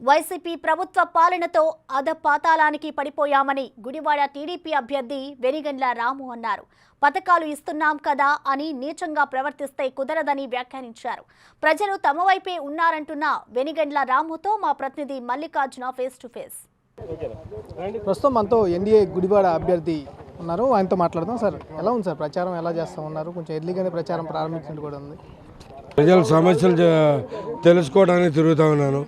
YCP ప్రభుత్వ పాలనతో అధపాతాళానికి పడిపోయామని Gudivada TDP అభ్యర్థి వెనిగండ్ల రాము అన్నారు. పథకాలు ఇస్తున్నాం కదా అని నీచంగా ప్రవర్తిస్తే కుదరదని వ్యాఖ్యానించారు. ప్రజలు తమ వైపే ఉన్నారంటున్న వెనిగండ్ల రాముతో మా ప్రతినిధి మల్లికార్జున ఫేస్ టు ఫేస్. ప్రస్తుతం మనతో ఎన్డీఏ గుడివాడ అభ్యర్థి ఉన్నారు, ఆయనతో మాట్లాడదాం. సార్, ఎలా ఉంది సార్ ప్రచారం, ఎలా చేస్తూ ఉన్నారు? కొంచెం ఎర్లీగానే ప్రచారం ప్రారంభించినట్టు కూడా ఉంది. ప్రజల సమస్యలు తెలుసుకోవడానికి తిరుగుతూ ఉన్నాను.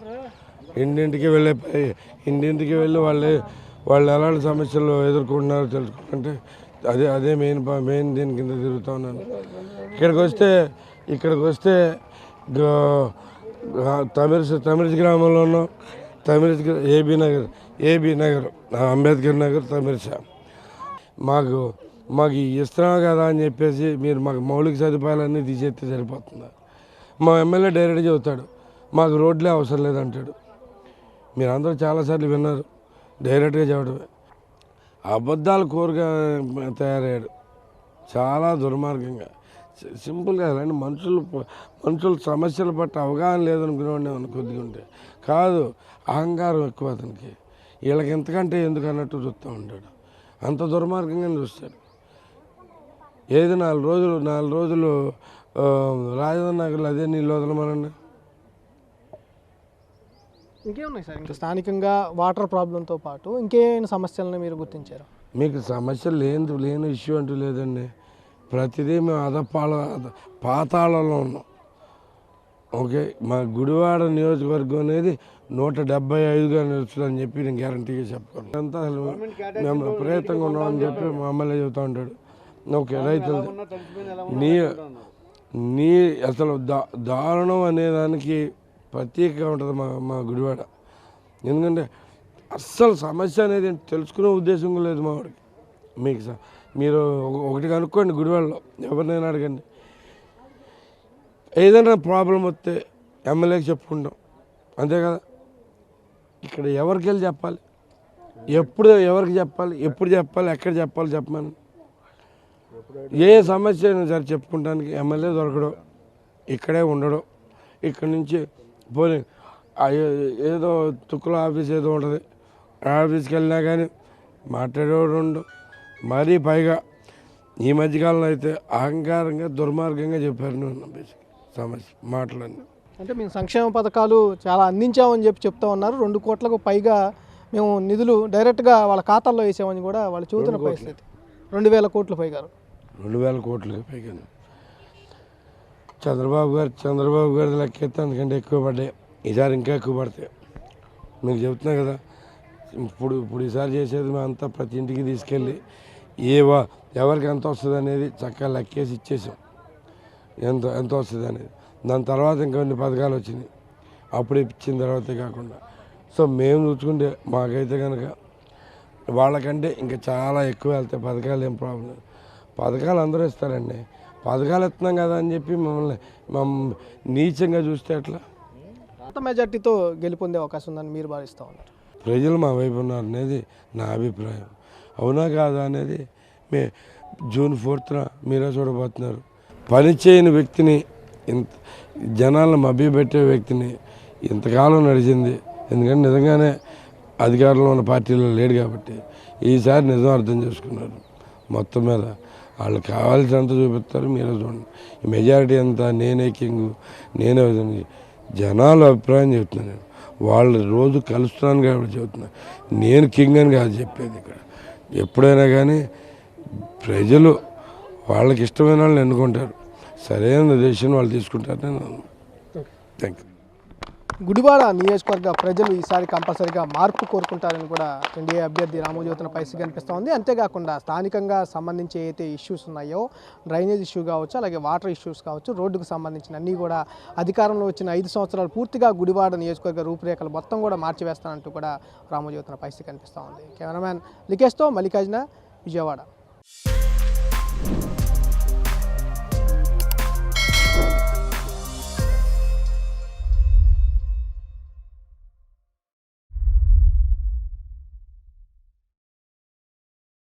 ఇంటింటికి వెళ్ళి వాళ్ళు ఎలాంటి సమస్యలు ఎదుర్కొంటున్నారో తెలుసుకుంటే అదే మెయిన్ దీని కింద తిరుగుతూ ఉన్నాను. ఇక్కడికి వస్తే తమిళ గ్రామంలోనూ ఏబీ నగర్ అంబేద్కర్ నగర్ తమిళ మాకు ఇస్తున్నాం కదా అని చెప్పేసి మీరు మాకు మౌలిక సదుపాయాలన్నీ తీసేస్తే సరిపోతుంది. మా ఎమ్మెల్యే డైరెక్ట్గా చెబుతాడు, మాకు రోడ్లే అవసరం లేదంటాడు. మీరు అందరూ చాలాసార్లు విన్నారు, డైరెక్ట్గా చెప్పడమే. అబద్ధాలు కోరుగా తయారయ్యాడు, చాలా దుర్మార్గంగా. సింపుల్గా అలాంటి మనుషుల సమస్యల పట్ల అవగాహన లేదనుకునేవాడిని ఏమన్నా కొద్దిగా ఉంటే కాదు. అహంకారం ఎక్కువ అతనికి. వీళ్ళకి ఎంతకంటే ఎందుకు అన్నట్టు చూస్తూ ఉంటాడు, అంత దుర్మార్గంగా చూస్తాడు. ఏది 4 రోజులు రాజధాని నగర్లో అదే నీళ్ళు వదలమనండి. ఇంకేమున్నాయి సార్? ఇంకా స్థానికంగా వాటర్ ప్రాబ్లంతో పాటు ఇంకేమైనా సమస్యలను మీరు గుర్తించారు? మీకు సమస్యలు లేని ఇష్యూ అంటూ లేదండి. ప్రతిదీ మేము పాతాళంలో ఉన్నాం. ఓకే, మా గుడివాడ నియోజకవర్గం అనేది 175గా నిలుస్తుందని చెప్పి నేను గ్యారంటీగా చెప్పుకోను. అంతా అసలు మేము విపరీతంగా ఉన్నామని చెప్పి మా అమ్మాయి చెబుతూ ఉంటాడు. ఓకే, రైతులు అసలు దారుణం అనేదానికి ప్రత్యేకంగా ఉంటుంది మా గుడివాడ. ఎందుకంటే అస్సలు సమస్య అనేది తెలుసుకునే ఉద్దేశం లేదు మా వాడికి. మీరు ఒకటి కనుక్కోండి, గుడివాడలో ఎవరినైనా అడగండి. ఏదైనా ప్రాబ్లం వస్తే ఎమ్మెల్యేకి చెప్పుకుంటాం, అంతే కదా. ఇక్కడ ఎవరికి వెళ్ళి చెప్పాలి, ఎవరికి చెప్పాలి, ఎప్పుడు చెప్పాలి, ఎక్కడ చెప్పాలి చెప్పమని. ఏ సమస్య అయినా సరే చెప్పుకుంటానికి ఎమ్మెల్యే దొరకడం, ఇక్కడే ఉండడం. ఇక్కడి నుంచి పోనీ ఏదో తుక్కుల ఆఫీస్ ఏదో ఉంటుంది, ఆఫీస్కి వెళ్ళినా కానీ మాట్లాడేవాడు ఉండు. మరీ పైగా ఈ మధ్యకాలంలో అయితే అహంకారంగా దుర్మార్గంగా చెప్పారు బేసిక్ సమస్య మాటలన్నీ. అంటే మేము సంక్షేమ పథకాలు చాలా అందించామని చెప్తూ ఉన్నారు. 2 కోట్లకు పైగా మేము నిధులు డైరెక్ట్గా వాళ్ళ ఖాతాల్లో వేసామని కూడా వాళ్ళు చూస్తున్న పరిస్థితి. 2000 కోట్ల పైగా 2000 కోట్లకి పైగా చంద్రబాబు గారి లెక్కెత్తే అందుకంటే ఎక్కువ పడ్డాయి. ఈసారి ఇంకా ఎక్కువ పడతాయి. మీకు చెప్తున్నా కదా, ఇప్పుడు ఈసారి చేసేది మేము అంతా ప్రతి ఇంటికి తీసుకెళ్ళి ఎవరికి ఎంత వస్తుంది అనేది చక్కగా లెక్కేసి ఇచ్చేసాం. ఎంత వస్తుంది అనేది. దాని తర్వాత ఇంకొన్ని పథకాలు వచ్చినాయి, అప్పుడు ఇచ్చిన తర్వాతే కాకుండా. సో మేము చూసుకుంటే మాకైతే కనుక వాళ్ళకంటే ఇంకా చాలా ఎక్కువ వెళ్తాయి పథకాలు. ఏం ప్రాబ్లం లేదు, పథకాలు అందరూ ఇస్తారండి. పథకాలు ఇస్తున్నాం కదా అని చెప్పి మమ్మల్ని నీచంగా చూస్తే ఎట్లా? అంత మెజార్టీతో గెలుపొందే అవకాశం ఉందని మీరు భావిస్తూ ఉన్నారు? ప్రజలు మా వైపు ఉన్నారు అనేది నా అభిప్రాయం. అవునా కాదా అనేది జూన్ 4న మీరే చూడబోతున్నారు. పనిచేయని వ్యక్తిని, జనాలను మభ్యపెట్టే వ్యక్తిని ఇంతకాలం నడిచింది. ఎందుకంటే నిజంగానే అధికారంలో ఉన్న పార్టీలో లేడు కాబట్టి ఈసారి నిజం అర్థం చేసుకున్నారు. మొత్తం మీద వాళ్ళు కావాల్సినంత చూపిస్తారు, మీరే చూడండి. ఈ మెజారిటీ అంతా నేనే కింగు, నేనే జనాల అభిప్రాయం చెబుతున్నాను. నేను వాళ్ళు రోజు కలుస్తున్నాను కాబట్టి చెబుతున్నాను. నేను కింగ్ అని కాదు చెప్పేది. ఇక్కడ ఎప్పుడైనా కానీ ప్రజలు వాళ్ళకి ఇష్టమైన వాళ్ళని ఎన్నుకుంటారు, సరైన డెసిషన్ వాళ్ళు తీసుకుంటారు. నేను థ్యాంక్ యూ. గుడివాడ నియోజకవర్గ ప్రజలు ఈసారి కంపల్సరీగా మార్పు కోరుకుంటారని కూడా ఎన్డీఏ అభ్యర్థి రాము జ్యోతున పరిస్థితి కనిపిస్తూ ఉంది. అంతేకాకుండా స్థానికంగా సంబంధించి అయితే ఇష్యూస్ ఉన్నాయో, డ్రైనేజ్ ఇష్యూ కావచ్చు, అలాగే వాటర్ ఇష్యూస్ కావచ్చు, రోడ్డుకు సంబంధించిన అన్నీ కూడా అధికారంలో వచ్చిన 5 సంవత్సరాలు పూర్తిగా గుడివాడ నియోజకవర్గ రూపురేఖలు మొత్తం కూడా మార్చివేస్తానంటూ కూడా రాము జ్యోతున పరిస్థితి కనిపిస్తూ ఉంది. కెమెరామ్యాన్ లికేష్తో మల్లికార్జున, విజయవాడ.